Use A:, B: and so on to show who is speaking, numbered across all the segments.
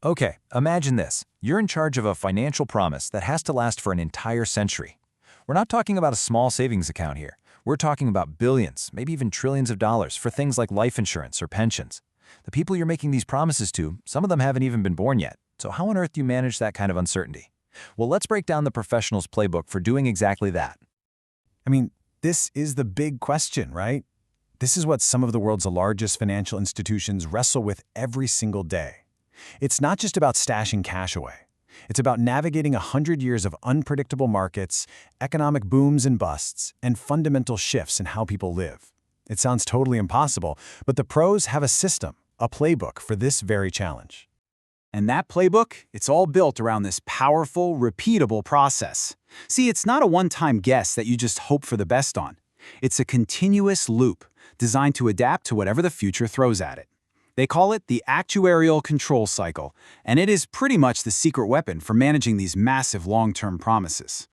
A: Okay, imagine this. You're in charge of a financial promise that has to last for an entire century. We're not talking about a small savings account here. We're talking about billions, maybe even trillions of dollars for things like life insurance or pensions. The people you're making these promises to, some of them haven't even been born yet. So how on earth do you manage that kind of uncertainty? Well, let's break down the professional's playbook for doing exactly that.
B: I mean, this is the big question, right? This is what some of the world's largest financial institutions wrestle with every single day. It's not just about stashing cash away. It's about navigating 100 years of unpredictable markets, economic booms and busts, and fundamental shifts in how people live. It sounds totally impossible, but the pros have a system, a playbook for this very challenge.
C: And that playbook, it's all built around this powerful, repeatable process. See, it's not a one-time guess that you just hope for the best on. It's a continuous loop designed to adapt to whatever the future throws at it. They call it the actuarial control cycle, and it is pretty much the secret weapon for managing these massive long-term promises.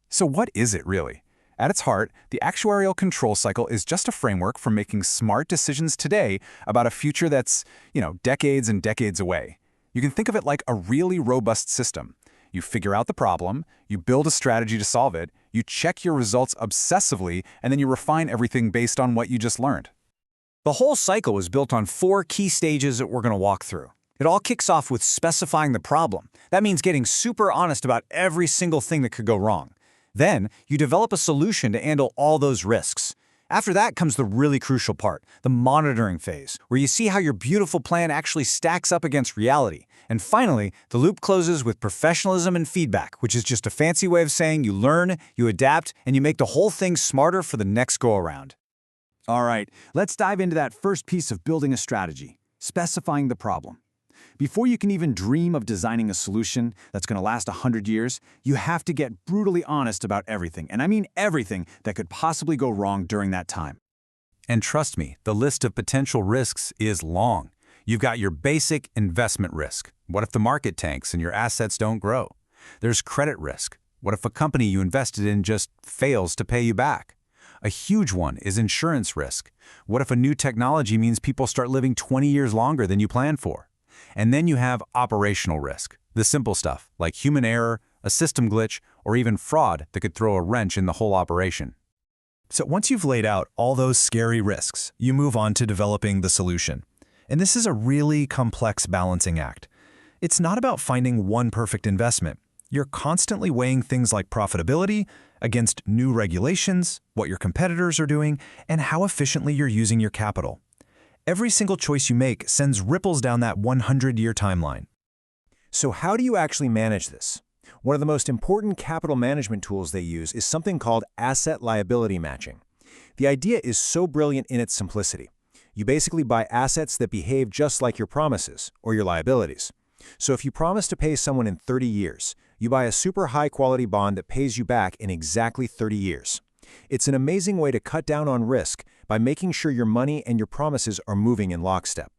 D: So what is it really? At its heart, the actuarial control cycle is just a framework for making smart decisions today about a future that's, decades and decades away. You can think of it like a really robust system. You figure out the problem, you build a strategy to solve it, you check your results obsessively, and then you refine everything based on what you just learned.
E: The whole cycle is built on 4 key stages that we're going to walk through. It all kicks off with specifying the problem. That means getting super honest about every single thing that could go wrong. Then, you develop a solution to handle all those risks. After that comes the really crucial part, the monitoring phase, where you see how your beautiful plan actually stacks up against reality. And finally, the loop closes with professionalism and feedback, which is just a fancy way of saying you learn, you adapt, and you make the whole thing smarter for the next go-around.
C: All right, let's dive into that first piece of building a strategy, specifying the problem. Before you can even dream of designing a solution that's going to last 100 years, you have to get brutally honest about everything, and I mean everything that could possibly go wrong during that time.
D: And trust me, the list of potential risks is long. You've got your basic investment risk. What if the market tanks and your assets don't grow? There's credit risk. What if a company you invested in just fails to pay you back? A huge one is insurance risk. What if a new technology means people start living 20 years longer than you planned for? And then you have operational risk, the simple stuff, like human error, a system glitch, or even fraud that could throw a wrench in the whole operation.
B: So once you've laid out all those scary risks, you move on to developing the solution. And this is a really complex balancing act. It's not about finding one perfect investment. You're constantly weighing things like profitability against new regulations, what your competitors are doing, and how efficiently you're using your capital. Every single choice you make sends ripples down that 100-year timeline.
A: So how do you actually manage this? One of the most important capital management tools they use is something called asset liability matching. The idea is so brilliant in its simplicity. You basically buy assets that behave just like your promises or your liabilities. So if you promise to pay someone in 30 years, you buy a super high-quality bond that pays you back in exactly 30 years. It's an amazing way to cut down on risk by making sure your money and your promises are moving in lockstep.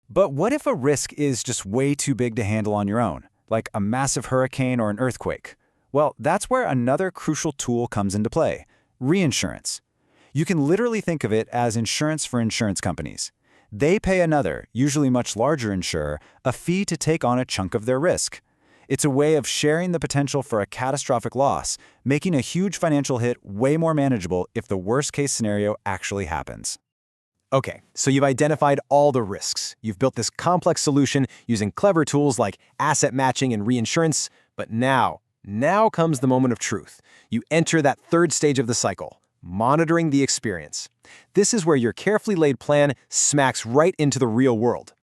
E: But what if a risk is just way too big to handle on your own, like a massive hurricane or an earthquake? Well, that's where another crucial tool comes into play, reinsurance. You can literally think of it as insurance for insurance companies. They pay another, usually much larger insurer, a fee to take on a chunk of their risk. It's a way of sharing the potential for a catastrophic loss, making a huge financial hit way more manageable if the worst-case scenario actually happens.
A: Okay, so you've identified all the risks. You've built this complex solution using clever tools like asset matching and reinsurance, but now comes the moment of truth. You enter that third stage of the cycle, monitoring the experience. This is where your carefully laid plan smacks right into the real world.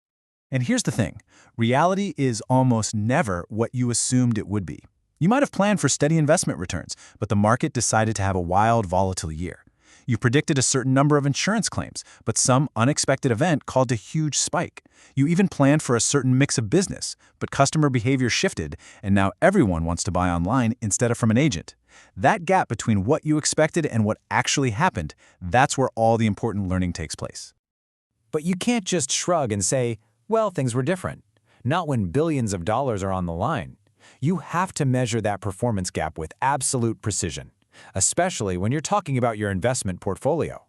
B: And here's the thing. Reality is almost never what you assumed it would be. You might have planned for steady investment returns, but the market decided to have a wild, volatile year. You predicted a certain number of insurance claims, but some unexpected event caused a huge spike. You even planned for a certain mix of business, but customer behavior shifted, and now everyone wants to buy online instead of from an agent. That gap between what you expected and what actually happened, that's where all the important learning takes place.
A: But you can't just shrug and say, well, things were different. Not when billions of dollars are on the line. You have to measure that performance gap with absolute precision, especially when you're talking about your investment portfolio.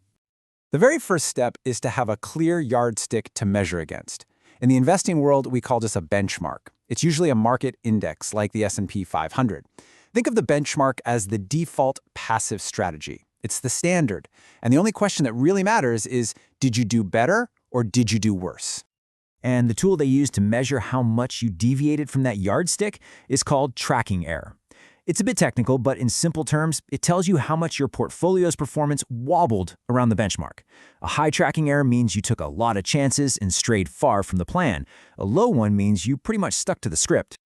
A: The very first step is to have a clear yardstick to measure against.
C: In the investing world, we call this a benchmark. It's usually a market index like the S&P 500. Think of the benchmark as the default passive strategy. It's the standard. And the only question that really matters is, did you do better or did you do worse?
E: And the tool they use to measure how much you deviated from that yardstick is called tracking error. It's a bit technical, but in simple terms, it tells you how much your portfolio's performance wobbled around the benchmark. A high tracking error means you took a lot of chances and strayed far from the plan. A low one means you pretty much stuck to the script.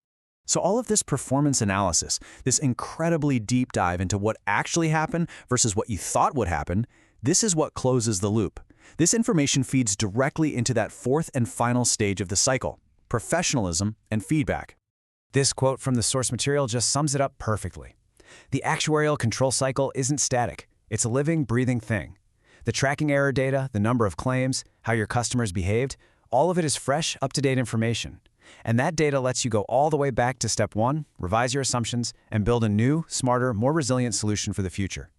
B: So all of this performance analysis, this incredibly deep dive into what actually happened versus what you thought would happen, this is what closes the loop. This information feeds directly into that fourth and final stage of the cycle, professionalism and feedback.
E: This quote from the source material just sums it up perfectly. The actuarial control cycle isn't static. It's a living, breathing thing. The tracking error data, the number of claims, how your customers behaved, all of it is fresh, up-to-date information. And that data lets you go all the way back to step one, revise your assumptions, and build a new, smarter, more resilient solution for the future.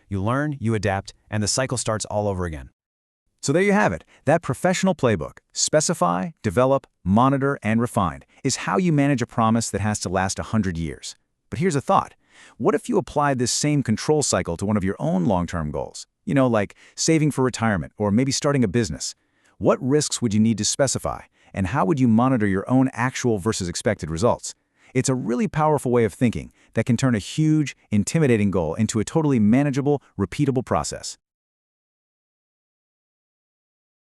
E: You learn, you adapt, and the cycle starts all over again.
B: So there you have it. That professional playbook, specify, develop, monitor, and refine, is how you manage a promise that has to last 100 years. But here's a thought. What if you applied this same control cycle to one of your own long-term goals? You know, like saving for retirement or maybe starting a business. What risks would you need to specify? And how would you monitor your own actual versus expected results? It's a really powerful way of thinking that can turn a huge, intimidating goal into a totally manageable, repeatable process.